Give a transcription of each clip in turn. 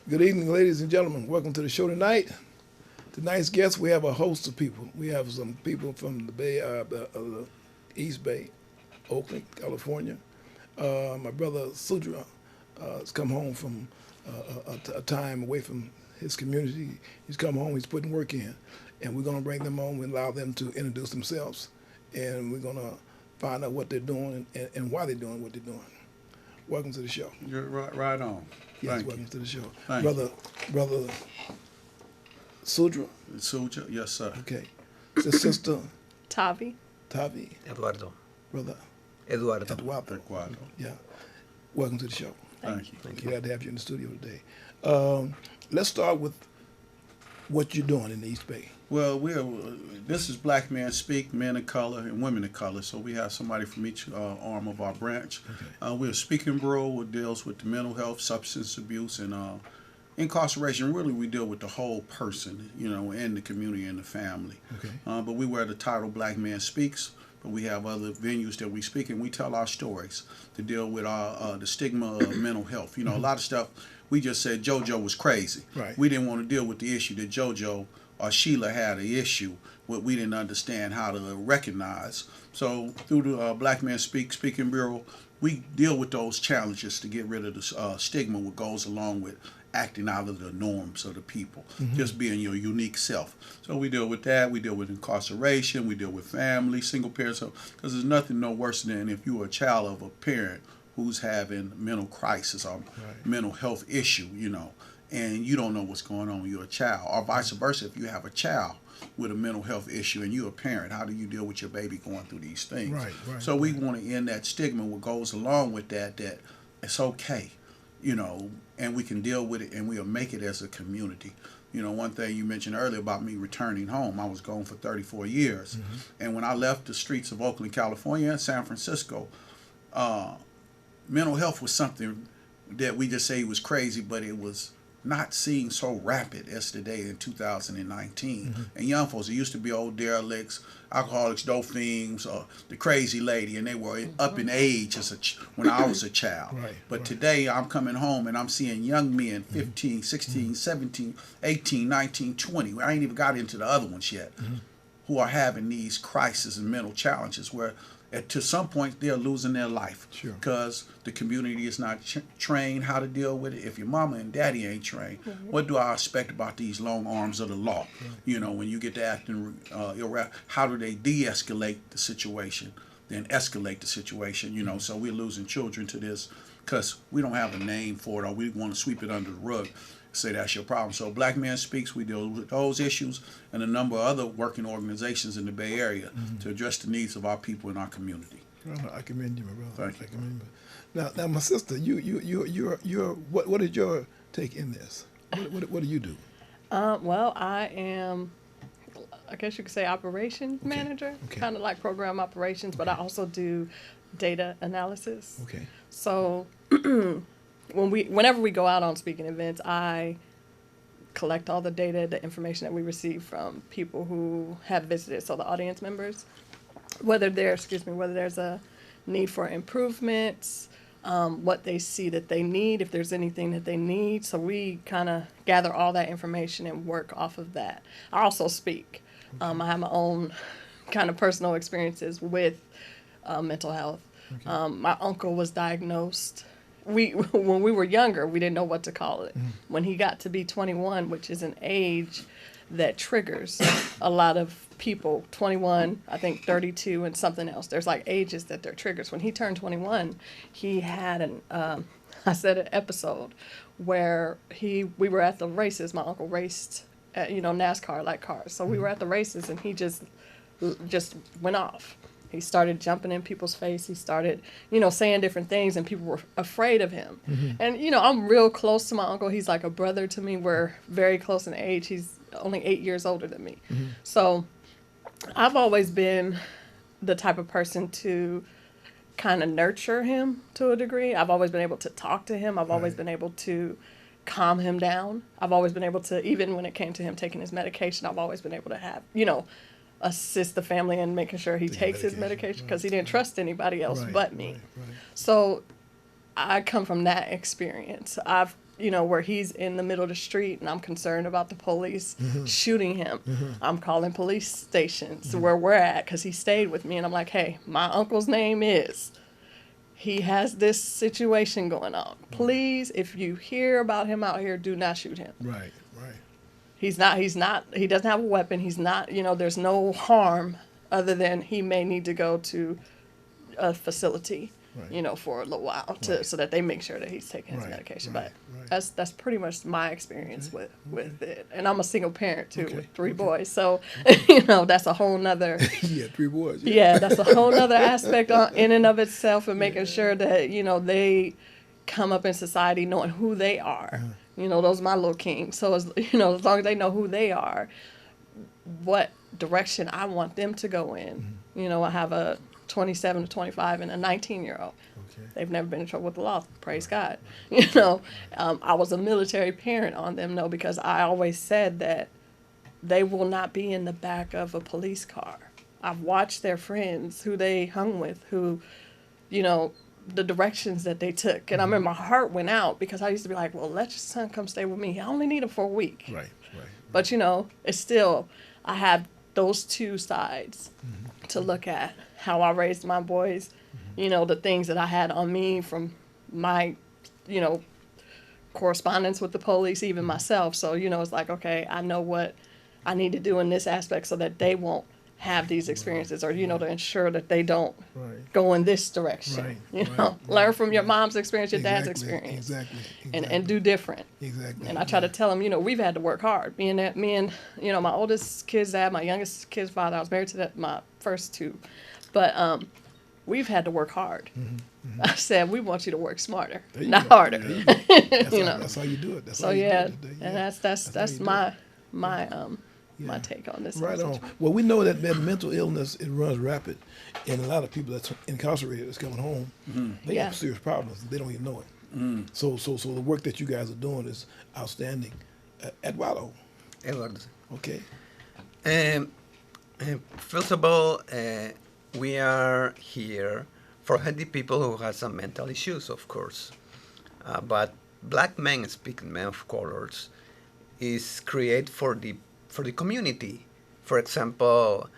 Good evening, ladies and gentlemen. Welcome to the show tonight. Tonight's guest, we have a host of people. We have some people from the Bay, the East Bay, Oakland, California. My brother Sudra has come home from a time away from his community. He's come home. He's putting work in, and we're going to bring them on. We allow them to introduce themselves, and we're going to find out what they're doing and why they're doing what they're doing. Welcome to the show. You're right on. Yes, Thank welcome to the show. Thank Brother Sudra, you. Suja, yes, sir. okay. Sister Tavi. Tavi, Eduardo. brother Eduardo. Eduardo. Eduardo. Yeah. Welcome to the show. Thank you. Glad to have you in the studio today. Let's start with what you're doing in the East Bay. Well, this is Black Men Speak, Men of Color and Women of Color. So we have somebody from each arm of our branch. Okay. We're a speaking bureau that deals with the mental health, substance abuse, and incarceration. Really, we deal with the whole person, and the community and the family. Okay. But we wear the title Black Man Speaks. But we have other venues that we speak, and we tell our stories to deal with the stigma of mental health. A lot of stuff, we just said JoJo was crazy. Right. We didn't want to deal with the issue that JoJo or Sheila had an issue what we didn't understand how to recognize. So through the Black Men Speaking Bureau, we deal with those challenges to get rid of the stigma what goes along with acting out of the norms of the people, just being your unique self. So we deal with that. We deal with incarceration. We deal with family, single parents. Because there's nothing no worse than if you're a child of a parent who's having mental crisis or mental health issue, and you don't know what's going on with your child, or vice versa. If you have a child with a mental health issue and you're a parent, how do you deal with your baby going through these things? Right. So we want to end that stigma what goes along with that it's okay, and we can deal with it and we'll make it as a community. One thing you mentioned earlier about me returning home, I was gone for 34 years. And when I left the streets of Oakland, California and San Francisco, mental health was something that we just say was crazy, but it was not seen so rapid as today in 2019. And young folks, it used to be old derelicts, alcoholics, dope fiends, or the crazy lady, and they were up in age when I was a child. But today I'm coming home and I'm seeing young men, 15, 16, 17, 18, 19, 20. I ain't even got into the other ones yet, who are having these crises and mental challenges where to some point they're losing their life because the community is not trained how to deal with it. If your mama and daddy ain't trained, what do I expect about these long arms of the law? When you get to acting irrational, how do they de-escalate the situation, then escalate the situation? So we're losing children to this because we don't have a name for it, or we want to sweep it under the rug. Say that's your problem. So Black Man Speaks, we deal with those issues and a number of other working organizations in the Bay Area to address the needs of our people in our community. Well, I commend you, my brother. Thank you. I commend you. Now, my sister, you're what is your take in this? What do you do? Well, I am, I guess you could say, operations manager, kind of like program operations, but I also do data analysis. Okay. So whenever we go out on speaking events, I collect all the data, the information that we receive from people who have visited, so the audience members, whether there's a need for improvements, what they see that they need, if there's anything that they need. So we kind of gather all that information and work off of that. I also speak. I have my own kind of personal experiences with mental health. My uncle was diagnosed. When we were younger, we didn't know what to call it. When he got to be 21, which is an age that triggers a lot of people, 21, I think 32 and something else. There's like ages that they're triggers. When he turned 21, he had an episode where we were at the races. My uncle raced at, NASCAR like cars. So we were at the races and he just went off. He started jumping in people's face. He started, saying different things, and people were afraid of him. And, I'm real close to my uncle. He's like a brother to me. We're very close in age. He's only 8 years older than me. So I've always been the type of person to kind of nurture him to a degree. I've always been able to talk to him. I've always been able to calm him down. I've always been able to, even when it came to him taking his medication, I've always been able to have, assist the family in making sure he takes his medication because he didn't trust anybody else but me. So I come from that experience. Where he's in the middle of the street and I'm concerned about the police shooting him. I'm calling police stations where we're at because he stayed with me. And I'm like, hey, my uncle's name is. He has this situation going on. Please, if you hear about him out here, do not shoot him. Right. He doesn't have a weapon. He's not, there's no harm other than he may need to go to a facility, for a little while so that they make sure that he's taking his medication. But that's pretty much my experience with it. And I'm a single parent too with 3 boys. So, that's a whole nother. Yeah, 3 boys. Yeah, that's a whole nother aspect in and of itself, and making sure that, they come up in society knowing who they are. Those are my little kings. So, as long as they know who they are, what direction I want them to go in. I have a 27 to 25 and a 19-year-old. Okay. They've never been in trouble with the law. Praise God. I was a military parent on them, though, because I always said that they will not be in the back of a police car. I've watched their friends who they hung with, who, the directions that they took. And I remember my heart went out because I used to be like, well, let your son come stay with me. I only need him for a week. Right. But, it's still, I have those 2 sides to look at. How I raised my boys, the things that I had on me from my, correspondence with the police, even myself. So, it's like, okay, I know what I need to do in this aspect so that they won't have these experiences or, to ensure that they don't go in this direction. Learn from your mom's experience, your dad's experience. Exactly. And do different. Exactly. And I try to tell them, we've had to work hard. Me and my oldest kid's dad, my youngest kid's father, I was married to my first 2. But we've had to work hard. I said, we want you to work smarter, not harder. That's how you do it. That's how you do it today. And that's my take on this. Right on. Well, we know that mental illness, it runs rapid, and a lot of people that's incarcerated that's coming home, they have serious problems. They don't even know it. So the work that you guys are doing is outstanding. Eduardo. Okay. First of all, we are here for helping people who have some mental issues, of course. But Black Men Speak, Men of Colors is created for the community. For example,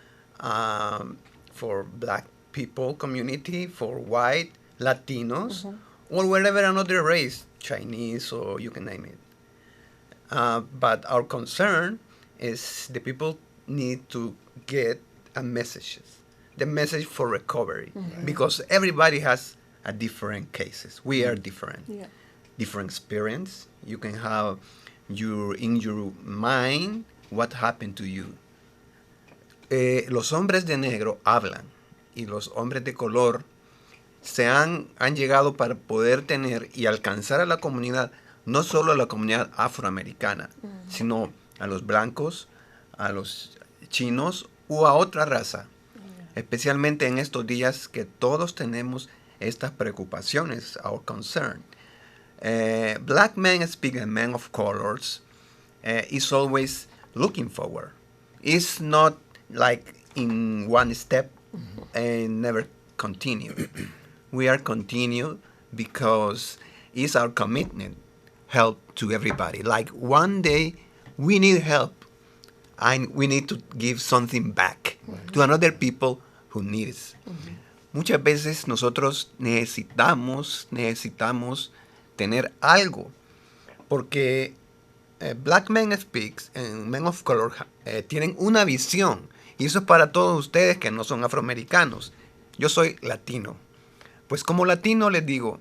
for Black people community, for white, Latinos, or whatever another race, Chinese, or you can name it. But our concern is the people need to get a message, the message for recovery, because everybody has a different cases. We are different, different experience. You can have in your mind what happened to you. Los hombres de negro hablan y los hombres de color han llegado para poder tener y alcanzar a la comunidad, no solo a la comunidad afroamericana, sino a los blancos, a los chinos o a otra raza. Especialmente en estos días que todos tenemos estas preocupaciones, our concern. Black men speak and men of colors is always looking forward. It's not like in one step and never continue. We are continue because it's our commitment, help to everybody. Like one day we need help and we need to give something back to another people who needs. Muchas veces nosotros necesitamos tener algo porque Black Men Speaks and Men of Color tienen una visión y eso es para todos ustedes que no son afroamericanos. Yo soy latino. Pues como latino les digo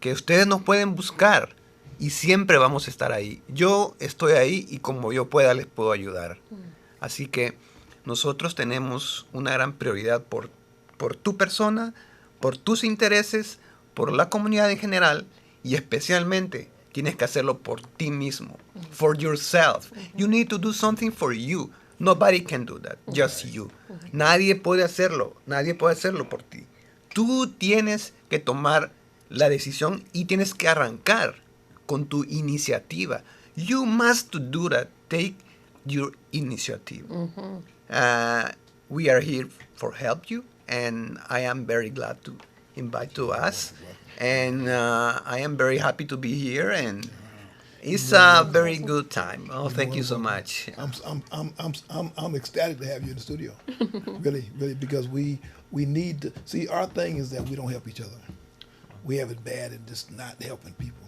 que ustedes nos pueden buscar y siempre vamos a estar ahí. Yo estoy ahí y como yo pueda les puedo ayudar. Así que nosotros tenemos una gran prioridad por tu persona, por tus intereses, por la comunidad en general y especialmente tienes que hacerlo por ti mismo, for yourself. You need to do something for you. Nobody can do that, just you. Nadie puede hacerlo por ti. Tú tienes que tomar la decisión y tienes que arrancar con tu iniciativa. You must do that. Take your initiative. We are here for help you, and I am very glad to invite to us, and I am very happy to be here, and it's a very good time. Oh, thank you so much. I'm ecstatic to have you in the studio. Really, really, because we need to see. Our thing is that we don't help each other. We have it bad and just not helping people,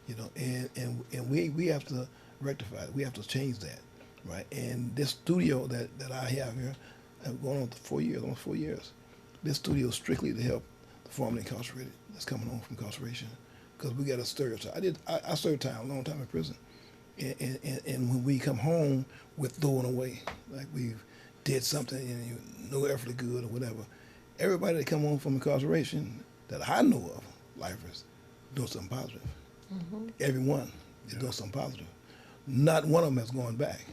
you know. And we have to rectify it. We have to change that, right? And this studio that I have here, I'm going on for 4 years, almost 4 years. This studio is strictly to help the formerly incarcerated that's coming home from incarceration, because we got a stereotype. I served time, a long time in prison, and when we come home, we're throwing away like we did something and you no earthly good or whatever. Everybody that come home from incarceration that I know of, lifers, doing something positive. Everyone is doing something positive. Not one of them has gone back,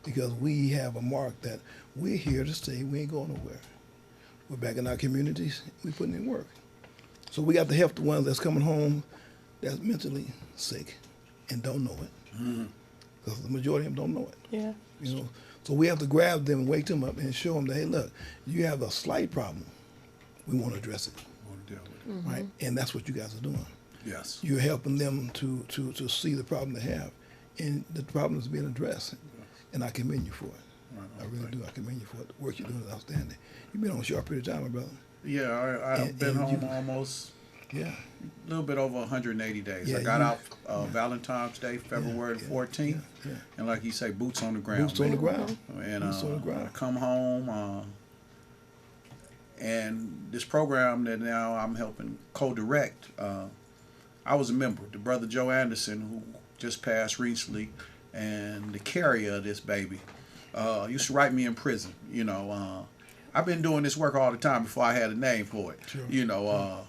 because we have a mark that we're here to stay. We ain't going nowhere. We're back in our communities. We putting in work. So we got to help the ones that's coming home that's mentally sick and don't know it, because the majority of them don't know it. Yeah. You know, so we have to grab them and wake them up and show them that, hey, look, you have a slight problem. We want to address it, Want to deal with it. right? And that's what you guys are doing. Yes. You're helping them to see the problem they have, and the problem is being addressed. And I commend you for it. Right, I really do. I commend you for it. The work you're doing is outstanding. You've been on a short period of time, my brother. Yeah, I've And- been and home you- almost Yeah. a little bit over 180 days. Yeah, I got you- out Valentine's Day, February the 14th, Yeah. and like you say, boots on the ground. Boots on the man. ground. And Boots on the ground. I come home, and this program that now I'm helping co-direct, I was a member. The brother Joe Anderson, who just passed recently, and the carrier of this baby, used to write me in prison. You know, I've been doing this work all the time before I had a name for it. Sure. You know,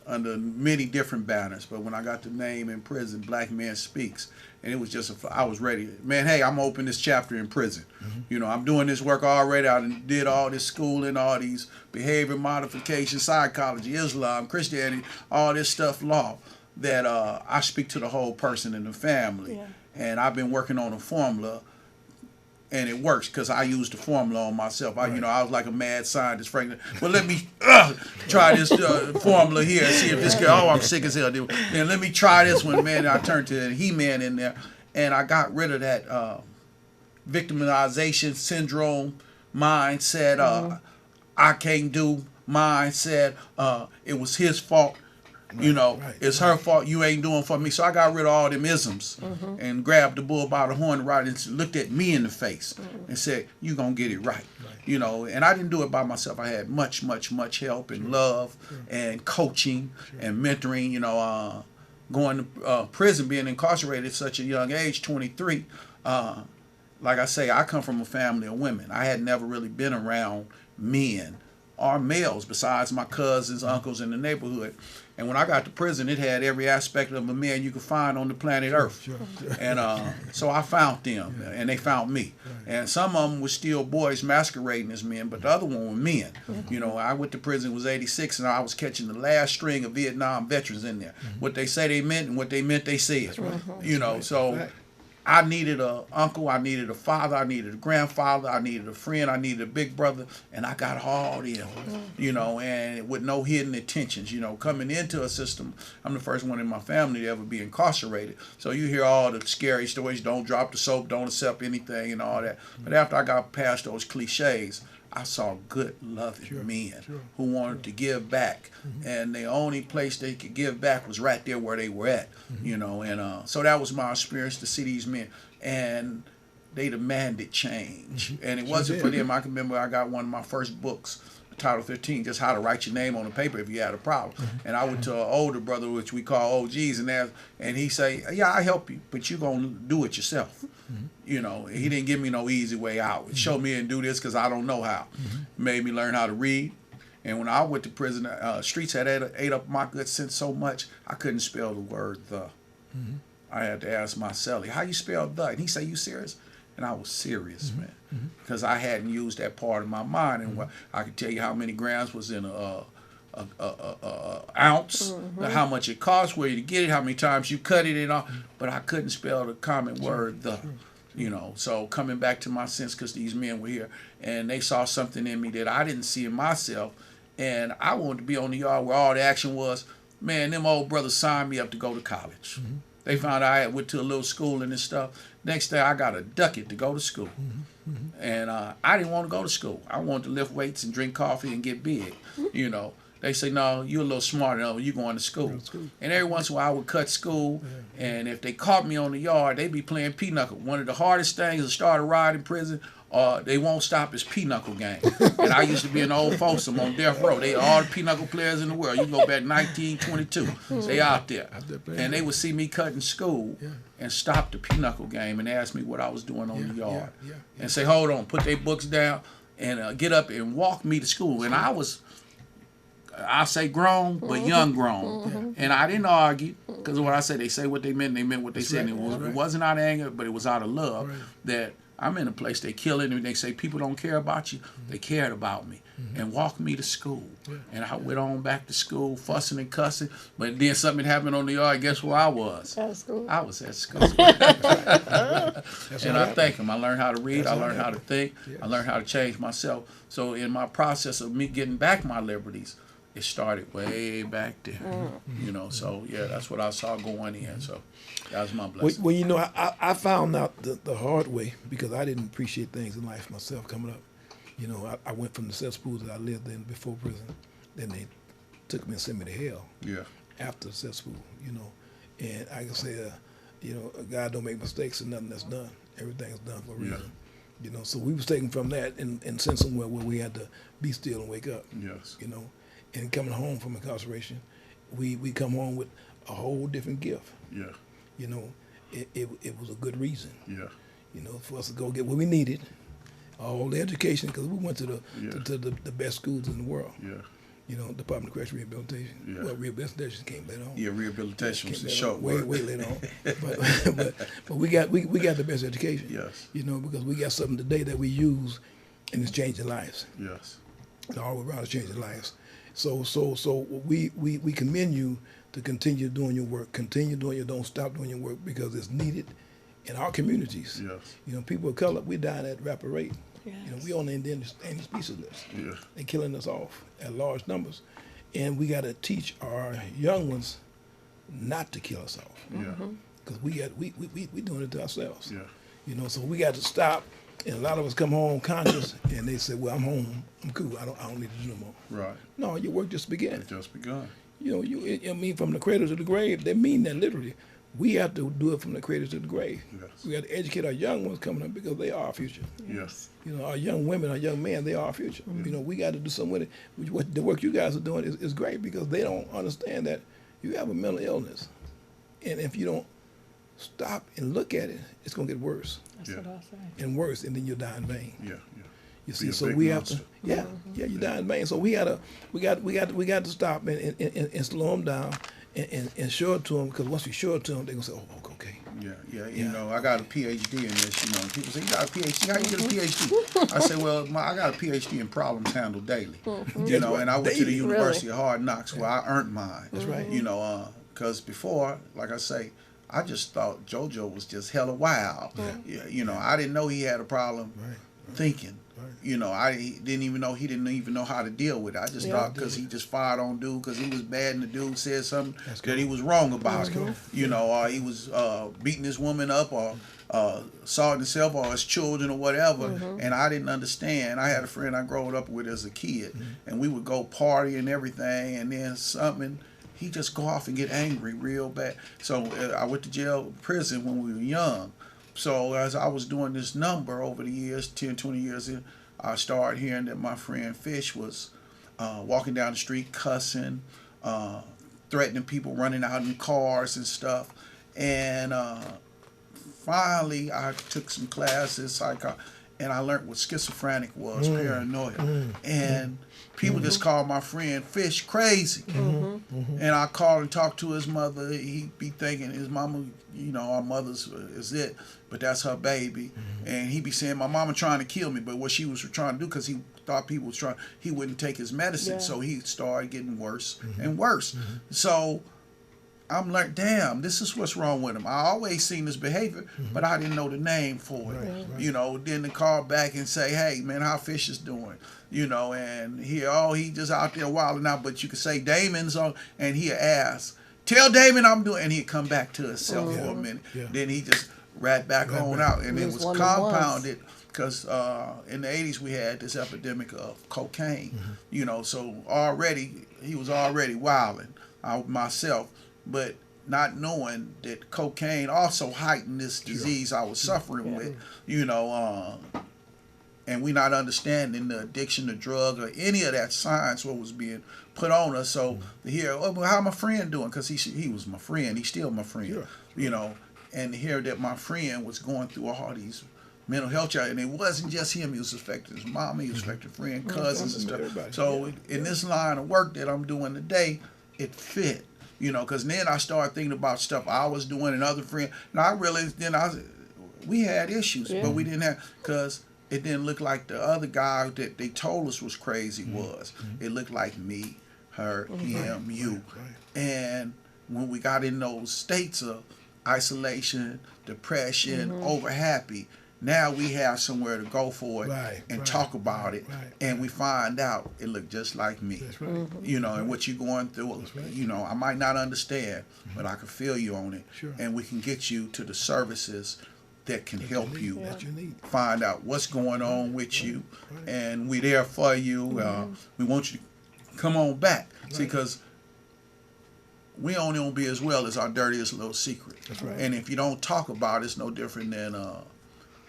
under many different banners. But when I got the name in prison, Black Man Speaks, and it was just, I was ready. Man, hey, I'm gonna open this chapter in prison. You know, I'm doing this work already. I did all this schooling, all these behavior modification, psychology, Islam, Christianity, all this stuff, law, that I speak to the whole person in the family. Yeah. And I've been working on a formula, and it works because I used the formula on myself. You know, I was like a mad scientist, Frank. Well, let me try this formula here and see if this girl. Oh, I'm sick as hell. Then let me try this one, man. And I turned to the He-Man in there, and I got rid of that victimization syndrome mindset. I can't do mindset. It was his fault. You know, right, it's her fault. You ain't doing for me. So I got rid of all them isms and grabbed the bull by the horn right and looked at me in the face and said, "You gonna get it right." You know, and I didn't do it by myself. I had much help and love and coaching and mentoring. You know, going to prison, being incarcerated at such a young age, 23. Like I say, I come from a family of women. I had never really been around men or males besides my cousins, uncles in the neighborhood. And when I got to prison, it had every aspect of a man you could find on the planet Earth. Sure. And so I found them, and they found me. And some of them were still boys masquerading as men, but the other one were men. You know, I went to prison, was 86, and I was catching the last string of Vietnam veterans in there. What they say they meant and what they meant they said. You know, so Right. I needed a uncle, I needed a father, I needed a grandfather, I needed a friend, I needed a big brother, and I got all them, you know, and with no hidden intentions. You know, coming into a system, I'm the first one in my family to ever be incarcerated. So you hear all the scary stories, don't drop the soap, don't accept anything and all that. But after I got past those cliches, I saw good, loving men who wanted to give back, and the only place they could give back was right there where they were at, you know. And so that was my experience to see these men, and they demanded change, and it wasn't for them. I can remember I got one of my first books, Title 15, just how to write your name on the paper if you had a problem. And I went to an older brother, which we call OGs, and he say, "Yeah, I help you, but you gonna do it yourself." You know, he didn't give me no easy way out. He showed me and do this because I don't know how. Made me learn how to read. And when I went to prison, streets had ate up my good sense so much I couldn't spell the word the. I had to ask my cellie, "How you spell the?" And he said, "You serious?" And I was serious, man, because I hadn't used that part of my mind. And I could tell you how many grams was in a ounce, how much it cost, where you get it, how many times you cut it, and all. But I couldn't spell the common word the. You know, so coming back to my sense, because these men were here and they saw something in me that I didn't see in myself, And I wanted to be on the yard where all the action was. Man, them old brothers signed me up to go to college. They found out I went to a little school and this stuff. Next day, I got a ducat to go to school. And I didn't want to go to school. I wanted to lift weights and drink coffee and get big, you know. They say, no, you're a little smarter than you going to school. And every once in a while, I would cut school. And if they caught me on the yard, they'd be playing pinochle. One of the hardest things to start a ride in prison, they won't stop is pinochle game. And I used to be an old folsom on death row. They all the pinochle players in the world. You go back 1922. They out there. And they would see me cutting school and stop the pinochle game and ask me what I was doing on the yard. And say, hold on, put their books down and get up and walk me to school. And I was, I say grown, but young grown. And I didn't argue, because when I say they say what they meant what they said. And it wasn't out of anger, but it was out of love that I'm in a place they kill it and they say people don't care about you. They cared about me and walked me to school. And I went on back to school, fussing and cussing. But then something happened on the yard. Guess where I was? At school. I was at school. And I thank him. I learned how to read. I learned how to think. I learned how to change myself. So in my process of me getting back my liberties, it started way back there. You know, so yeah, that's what I saw going in. So that was my blessing. Well, you know, I found out the hard way because I didn't appreciate things in life myself coming up. You know, I went from the cesspool that I lived in before prison. Then they took me and sent me to hell. Yeah. After the cesspool, you know. And I can say, you know, God don't make mistakes and nothing that's done. Everything's done for a reason. You know, so we was taken from that and sent somewhere where we had to be still and wake up. Yes. You know. And coming home from incarceration, we come home with a whole different gift. Yeah. You know, it was a good reason. Yeah. You know, for us to go get what we needed, all the education, because we went to the best schools in the world. Yeah. You know, Department of Correctional Rehabilitation. Yeah. Well, rehabilitation came later on. Yeah, rehabilitation was a short way word. way later on. but we got the best education. Yes. You know, because we got something today that we use, and it's changing lives. Yes. All around is changing lives. So we commend you to continue doing your work. Continue doing your, don't stop doing your work because it's needed in our communities. Yes. You know, people of color, we're dying at a rapid rate. Yes. You know, we on the endangered species list. Yeah. They're killing us off at large numbers. And we got to teach our young ones not to kill us off. Yeah. Because we doing it to ourselves. Yeah. You know, so we got to stop. And a lot of us come home conscious, and they say, "Well, I'm home. I'm cool. I don't need to do no more." Right. No, your work just began. It just begun. You know, I mean, from the cradle to the grave. They mean that literally. We have to do it from the cradle to the grave. Yes. We have to educate our young ones coming up because they are our future. Yes. You know, our young women, our young men, they are our future. You know, we got to do something with it. What the work you guys are doing is great because they don't understand that you have a mental illness, and if you don't stop and look at it, it's gonna get worse That's what I say. and worse, and then you'll die in vain. Yeah. Yeah. You Be see, a so big we monster. have to, you die in vain. So we got to stop and slow them down and show it to them because once we show it to them, they're gonna say, "Oh, okay." Yeah, you Yeah. know, I got a PhD in this, you know, and people say, you got a PhD, how you get a PhD? I say, well, I got a PhD in problems handled daily, you know, and I went to the Daily. University of Hard Knocks where I earned mine. That's right. You know, because before, like I say, I just thought JoJo was just hella wild. Yeah, you know, I didn't know he had a problem thinking. You know, he didn't even know how to deal with it. I just thought because he just fired on dude because he was bad and the dude said something that he was wrong about. You know, or he was beating his woman up or assaulting himself or his children or whatever. And I didn't understand. I had a friend I grew up with as a kid, and we would go party and everything, and then something. He just go off and get angry real bad. So I went to jail, prison when we were young. So as I was doing this number over the years, 10, 20 years in, I started hearing that my friend Fish was walking down the street cussing, threatening people, running out in cars and stuff. And finally, I took some classes, and I learned what schizophrenic was, paranoia. And people just called my friend Fish crazy. And I called and talked to his mother. He'd be thinking his mama, you know, our mother's is it, but that's her baby. And he'd be saying, my mama trying to kill me. But what she was trying to do, because he thought people was trying, he wouldn't take his medicine. So he started getting worse and worse. So I'm like, damn, this is what's wrong with him. I always seen this behavior, but I didn't know the name for it. Right. You know, then to call back and say, hey, man, how Fish is doing? You know, and he just out there wilding out. But you could say Damon's on, and he'll ask, tell Damon I'm doing, and he'd come back to himself for a minute. Yeah. Then he just rat back on out. And it was compounded because in the 80s we had this epidemic of cocaine. You know, so he was already wilding out myself, but not knowing that cocaine also heightened this disease I was suffering with, you know, and we not understanding the addiction to drug or any of that science what was being put on us. So to hear, oh, well, how my friend doing? Because he was my friend. He's still my friend, you know, and to hear that my friend was going through all these mental health challenges, and it wasn't just him. He was affected his mom, he was affected friend, cousins and stuff. Everybody. So in this line of work that I'm doing today, it fit. You know, because then I started thinking about stuff I was doing and other friends. And I realized then we had issues, but we didn't have, because it didn't look like the other guy that they told us was crazy was. It looked like me, her, him, you. And when we got in those states of isolation, depression, over happy, now we have somewhere to go for it and talk about it, and we find out it looked just like me. That's right. You know, and what you're going through, you know, I might not understand, but I can feel you on it, Sure. and we can get you to the services that can help you That you need. find out what's going on with you, and we're there for you. We want you to come on back. See, because we only gonna be as well as our dirtiest little secret. That's right. And if you don't talk about it, it's no different than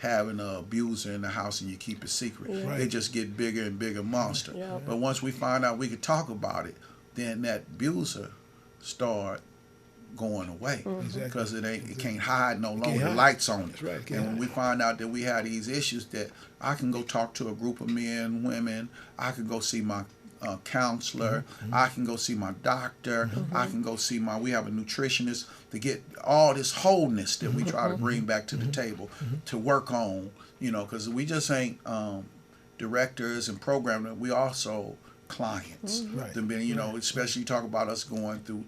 having an abuser in the house and you keep it secret. Right. They just get bigger and bigger monster. But once we find out we could talk about it, then that abuser start going away, because it can't hide no longer. The lights on it. That's right. And when we find out that we have these issues, that I can go talk to a group of men, women, I can go see my counselor, I can go see my doctor, I can go see we have a nutritionist, to get all this wholeness that we try to bring back to the table to work on, you know, because we just ain't directors and programmers, we also clients. You know, especially you talk about us going through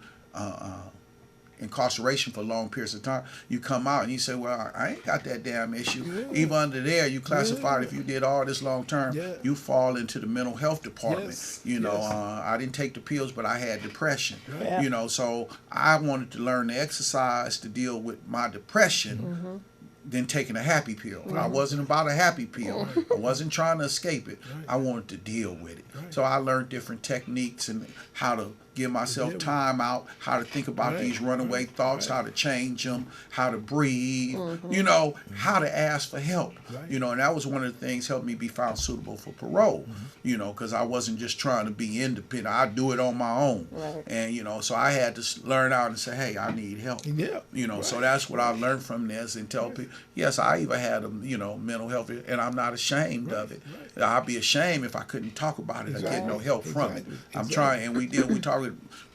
incarceration for long periods of time. You come out and you say, well, I ain't got that damn issue. Even under there, you classified if you did all this long term, you fall into the mental health department. You know, I didn't take the pills, but I had depression. You know, so I wanted to learn to exercise to deal with my depression than taking a happy pill. I wasn't about a happy pill. I wasn't trying to escape it. I wanted to deal with it. So I learned different techniques and how to give myself time out, how to think about these runaway thoughts, how to change them, how to breathe, you know, how to ask for help. You know, and that was one of the things helped me be found suitable for parole, you know, because I wasn't just trying to be independent. I do it on my own. And, you know, so I had to learn out and say, hey, I need help. You know, so that's what I learned from this, and tell people, yes, I even had mental health, and I'm not ashamed of it. I'd be ashamed if I couldn't talk about it or get no help from it. I'm trying, and we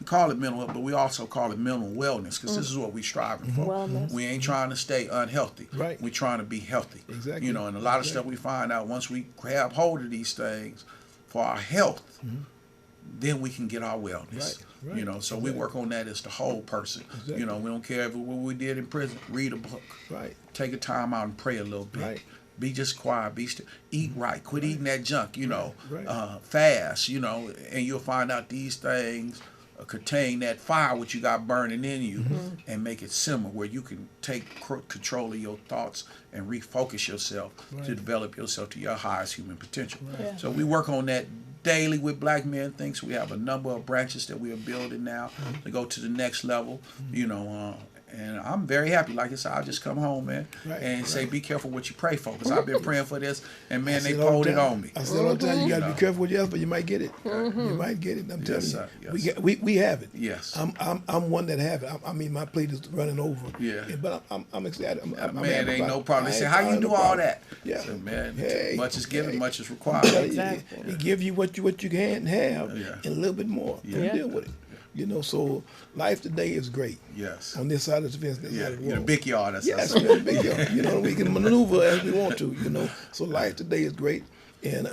call it mental health, but we also call it mental wellness, because this is what we're striving for. Wellness. We ain't trying to stay unhealthy. We're trying to be healthy. You know, and a lot of stuff we find out once we grab hold of these things for our health, then we can get our wellness. You know, so we work on that as the whole person. You know, we don't care if what we did in prison. Read a book. Take a time out and pray a little bit. Be just quiet, be still, eat right, quit eating that junk, you know, fast, you know, and you'll find out these things contain that fire which you got burning in you, and make it simmer, where you can take control of your thoughts and refocus yourself to develop yourself to your highest human potential. So we work on that daily with Black Men Thinks. We have a number of branches that we are building now to go to the next level, you know, and I'm very happy. Like I said, I just come home, man, and say, be careful what you pray for, because I've been praying for this, and man, they pulled it on me. I said all the time, you got to be careful what you ask for. You might get it. You might get it. I'm telling you, we have it. I'm one that have it. I mean, my plate is running over. But I'm excited. Man, ain't no problem. They say, how you do all that? So, man, much is given, much is required. He give you what you can have, and a little bit more. Deal with it. You know, so life today is great. On this side of the fence, this side of the wall. In a big yard. That's we're in a big yard. You know, we can maneuver as we want to. You know, so life today is great, and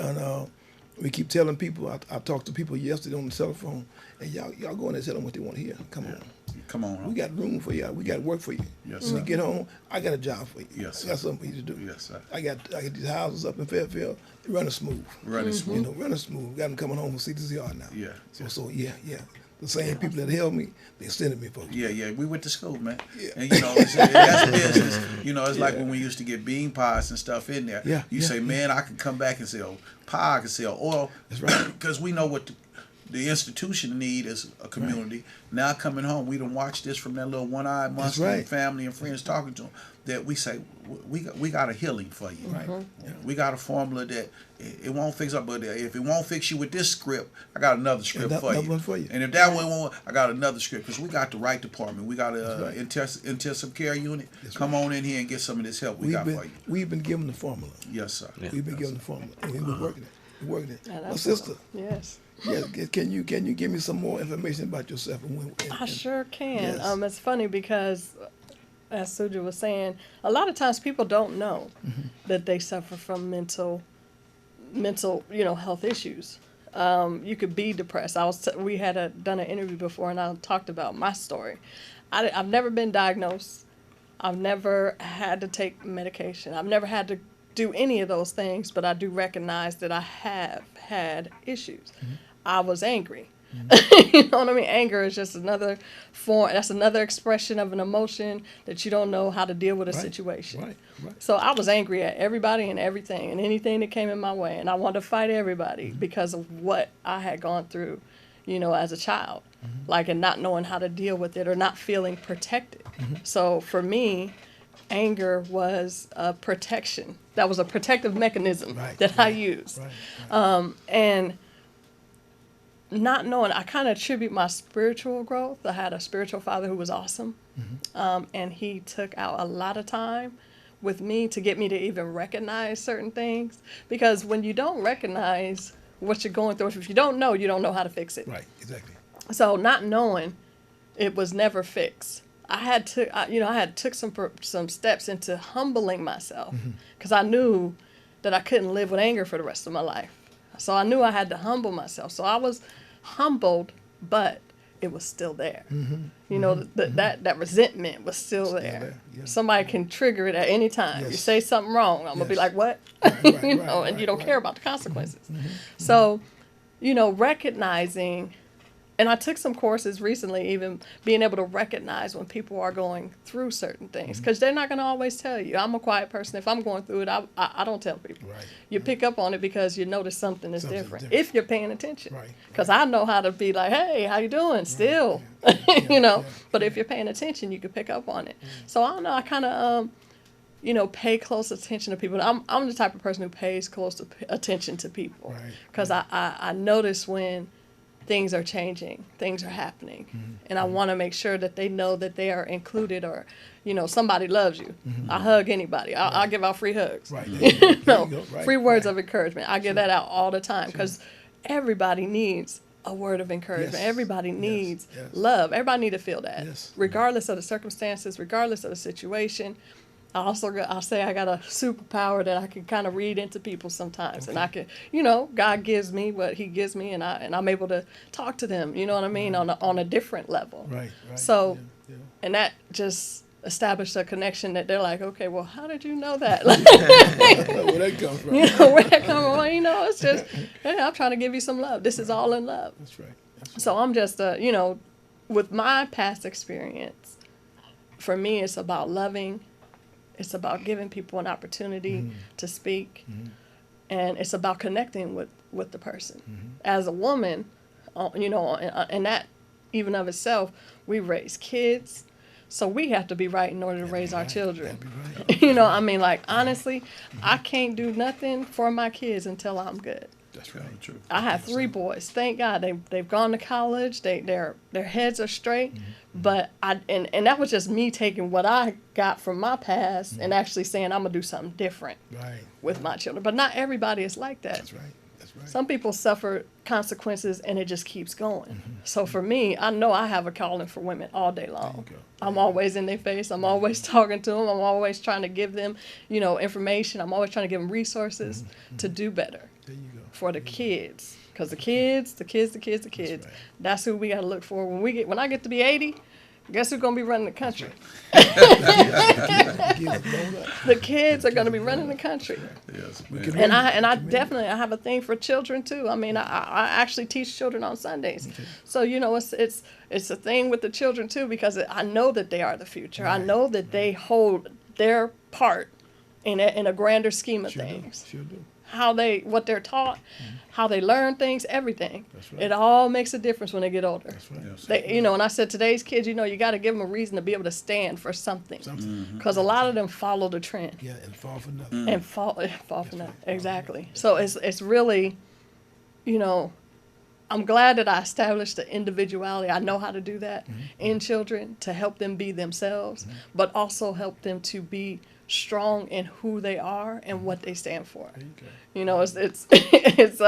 we keep telling people. I talked to people yesterday on the telephone, and y'all go in there and tell them what they want to hear. Come on. Come on. We got room for you. We got work for you. Yes, When you sir. get home, I got a job for you. Yes, I got sir. something for you to do. Yes, sir. I got these houses up in Fairfield, running smooth. Running smooth. You know, running smooth. Got them coming home from CTCR now. Yeah. So yeah. The same people that helped me, they sending me folks. Yeah. We went to school, man. Yeah. And that's business. It's like Yeah. when we used to get bean pies and stuff in there. Yeah, You yeah, say, man, I can come back and sell pie, I can sell oil. That's right. Because we know what the institution need as a community. Now coming home, we done watch this from that little one-eyed That's Muslim right. family and friends talking to them. That we say we got a healing for you. Right. Yeah. We got a formula that it won't fix up, but if it won't fix you with this script, I got another script for Another you. one for you. And if that one won't, I got another script because we got the right department. We got a That's right. intensive care unit. That's Come right. on in here and get some of this help we got for you. We've been given the formula. Yes, sir. Yeah. We've been given the formula, and we've been working it. We're working it. Yeah, My that's sister, Yes. yeah, can you give me some more information about yourself? I sure can. Yes. It's funny because, as Suja was saying, a lot of times people don't know that they suffer from mental, health issues. You could be depressed. We had done an interview before, and I talked about my story. I've never been diagnosed. I've never had to take medication. I've never had to do any of those things, but I do recognize that I have had issues. I was angry. You know what I mean? Anger is just another form. That's another expression of an emotion that you don't know how to deal with a Right, situation. right. So I was angry at everybody and everything and anything that came in my way, and I wanted to fight everybody because of what I had gone through, as a child, and not knowing how to deal with it or not feeling protected. So for me, anger was a protection. That was a protective mechanism that I used. Right. And not knowing, I kind of attribute my spiritual growth. I had a spiritual father who was awesome. And he took out a lot of time with me to get me to even recognize certain things. Because when you don't recognize what you're going through, if you don't know how to fix it. Right. Exactly. So not knowing, it was never fixed. I had took some steps into humbling myself because I knew that I couldn't live with anger for the rest of my life. So I knew I had to humble myself. So I was humbled, but it was still there. That resentment was still there. Yeah. Somebody can trigger it at any time. Yes. You say something wrong, I'm gonna be Yes. like, what? Right, And you don't care about the consequences. So, recognizing. And I took some courses recently, even being able to recognize when people are going through certain things, because they're not going to always tell you. I'm a quiet person. If I'm going through it, I don't tell people. Right. You pick up on it because you notice something is Something's different, different. if you're paying attention. Right. Because I know how to be like, hey, how you doing? Still, But if you're paying attention, you can pick up on it. So I don't know. I kind of pay close attention to people. I'm the type of person who pays close attention to people, Right. because I notice when things are changing, things are happening, and I want to make sure that they know that they are included, or somebody loves you. I hug anybody. I give out free hugs. Right. Right. Free words of encouragement. I give that out all the time because everybody needs a word of encouragement. Yes. Everybody Yes. needs Yes. love. Everybody needs to feel that, Yes. regardless of the circumstances, regardless of the situation. I'll say I got a superpower that I can kind of read into people sometimes, and I can, God gives me what He gives me, and I'm able to talk to them. You know what I mean, on a different level. Right. So, Yeah. and that just established a connection that they're like, okay, well, how did you know that? Where that comes from? Where that come from? Well, it's just, hey, I'm trying to give you some love. This is all in love. That's right. That's right. So I'm just, with my past experience, for me, it's about loving. It's about giving people an opportunity to speak. And it's about connecting with the person. As a woman, and that even of itself, we raise kids. So we have to be right in order to raise our children. That'd be right. Honestly, I can't do nothing for my kids until I'm good. That's right. True. I have 3 boys. Thank God they've gone to college. Their heads are straight. But and that was just me taking what I got from my past and actually saying I'm gonna do something different Right. with my children. But not everybody is like that. That's right. That's right. Some people suffer consequences and it just keeps going. So for me, I know I have a calling for women all day long. There you go. I'm always in their face. I'm always talking to them. I'm always trying to give them, information. I'm always trying to give them resources to do better There you go. for the kids. Because the kids, That's right. that's who we got to look for. When I get to be 80, guess who's gonna be running the country? Kids are grown up. The kids are gonna be running the country. Yes, We man. can- And I definitely I have a thing for children too. I mean, I actually teach children on Sundays, so you know it's a thing with the children too because I know that they are the future. I know that they hold their part in a grander scheme of Sure do. things. Sure do. What they're taught, how they learn things, everything. That's right. It all makes a difference when they get older. That's right. Yes. They, and I said today's kids, you got to give them a reason to be able to stand for something, Something. because a lot of them follow the trend Yeah, and fall for nothing. and fall from that. Exactly. So it's really, I'm glad that I established the individuality. I know how to do that in children to help them be themselves, but also help them to be strong in who they are and what they stand for. Okay. It's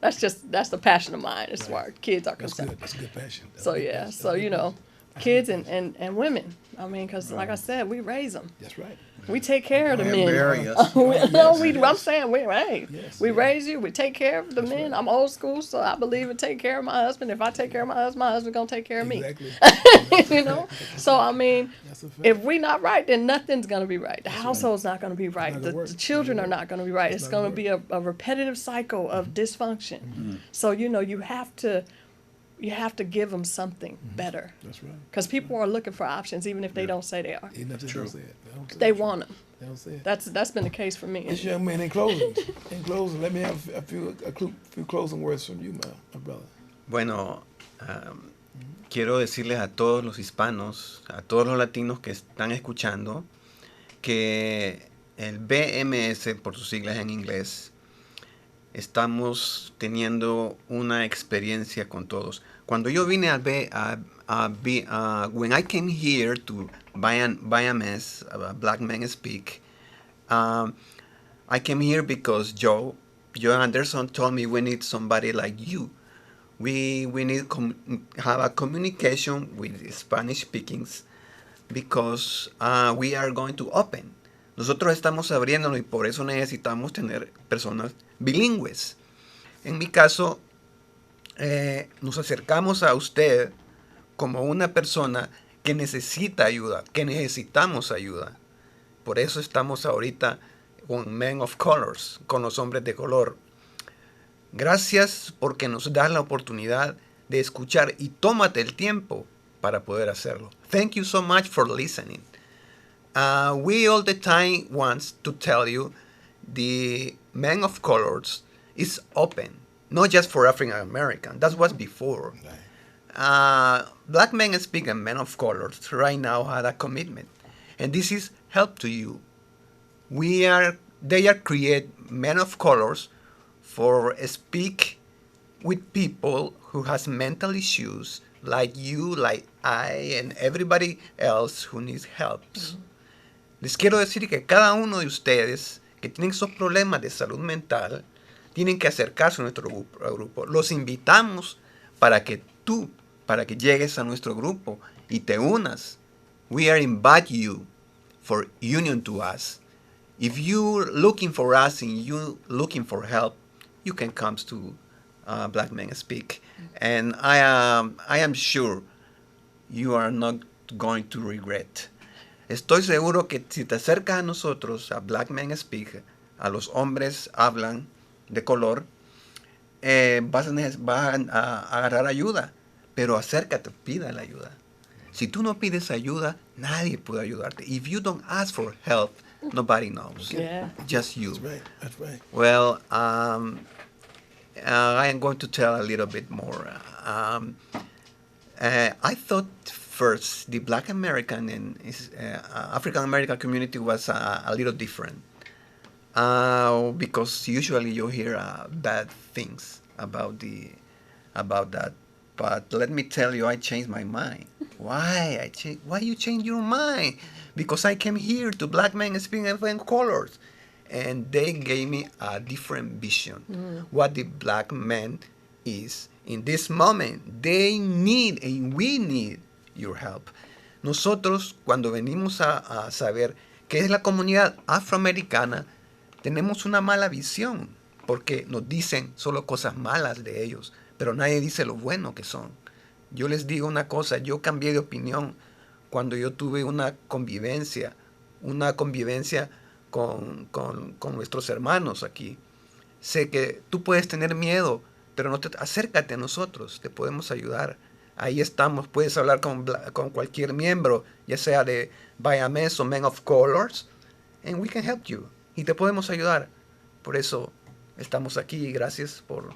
that's the passion of mine as far as kids are That's concerned. good. That's a good passion. That's So a good yeah, passion. so That's a good passion. kids and women. I mean, because like I said, we raise them. That's right. We take care of the And men. bury us. I'm saying Yes, we yes. raise you. We take care of the men. right. I'm old school, so I believe in take care of my husband. If I take care of my husband gonna take care of me. Exactly. So I mean, That's a fact. if we not right, then nothing's gonna be right. The household's not gonna be right. not The, gonna work. the children are not gonna be right. It's not gonna gonna be a repetitive cycle of dysfunction. So you have to give them something better, That's right. because people are looking for options, even if they don't say they are. Even if they don't say it. They want them. They don't say it. That's been the case for me. This young man, in closing, let me have a few closing words from you, my brother. Bueno, quiero decirles a todos los hispanos, a todos los latinos que están escuchando, que el BMS, por sus siglas en inglés, estamos teniendo una experiencia con todos. Cuando yo vine when I came here to BMS, Black Men Speak, I came here because Joe Anderson told me we need somebody like you. We need have a communication with Spanish speakings because we are going to open. Nosotros estamos abriéndolo y por eso necesitamos tener personas bilingües. En mi caso, nos acercamos a usted como una persona que necesita ayuda, que necesitamos ayuda. Por eso estamos ahorita con Men of Colors, con los hombres de color. Gracias porque nos das la oportunidad de escuchar y tómate el tiempo para poder hacerlo. Thank you so much for listening. We all the time want to tell you the Men of Colors is open, not just for African American. That was before. Black Men Speak and Men of Colors right now had a commitment, and this is help to you. They are create Men of Colors for speak with people who has mental issues like you, like I, and everybody else who needs help. Les quiero decir que cada uno de ustedes que tienen esos problemas de salud mental tienen que acercarse a nuestro grupo. Los invitamos para que llegues a nuestro grupo y te unas. We are invite you for union to us. If you're looking for us and you looking for help, you can come to Black Men Speak. And I am sure you are not going to regret. Estoy seguro que si te acercas a nosotros, a Black Men Speak, a los hombres hablan de color, vas a agarrar ayuda. Pero acércate, pida la ayuda. Si tú no pides ayuda, nadie puede ayudarte. If you don't ask for help, nobody knows. Yeah. Just you. That's right. That's right. Well, I am going to tell a little bit more. I thought first the Black American and African American community was a little different because usually you hear bad things about that. But let me tell you, I changed my mind. Why you change your mind? Because I came here to Black Men Speaking in Colors, and they gave me a different vision. What the black man is in this moment. They need and we need your help. Nosotros, cuando venimos a saber qué es la comunidad afroamericana, tenemos una mala visión, porque nos dicen solo cosas malas de ellos, pero nadie dice lo bueno que son. Yo les digo una cosa, yo cambié de opinión cuando yo tuve una convivencia con nuestros hermanos aquí. Sé que tú puedes tener miedo, pero no acércate a nosotros, te podemos ayudar. Ahí estamos, puedes hablar con cualquier miembro, ya sea de Bayames o Men of Colors, and we can help you. Y te podemos ayudar. Por eso estamos aquí. Gracias por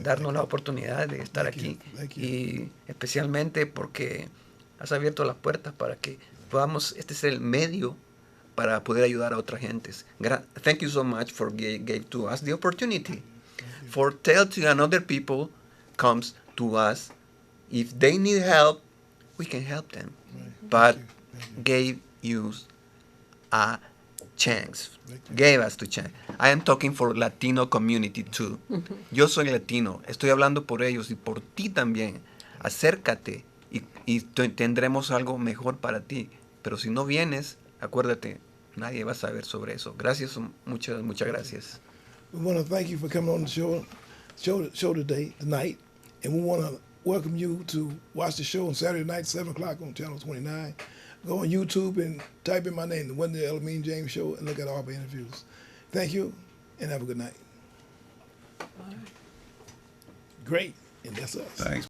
darnos la oportunidad de estar aquí. Y especialmente porque has abierto las puertas para que podamos, este es el medio para poder ayudar a otras gentes. Thank you so much for gave to us the opportunity. For tell to another people comes to us. If they need help, we can help them. But gave you a chance. Gave us the chance. I am talking for Latino community too. Yo soy latino. Estoy hablando por ellos y por ti también. Acércate y tendremos algo mejor para ti. Pero si no vienes, acuérdate, nadie va a saber sobre eso. Gracias, muchas gracias. We want to thank you for coming on the show tonight, and we want to welcome you to watch the show on Saturday night, 7 o'clock on Channel 29. Go on YouTube and type in my name, The Wendy Elamine James Show, and look at all the interviews. Thank you, and have a good night. Great, and that's us. Thanks.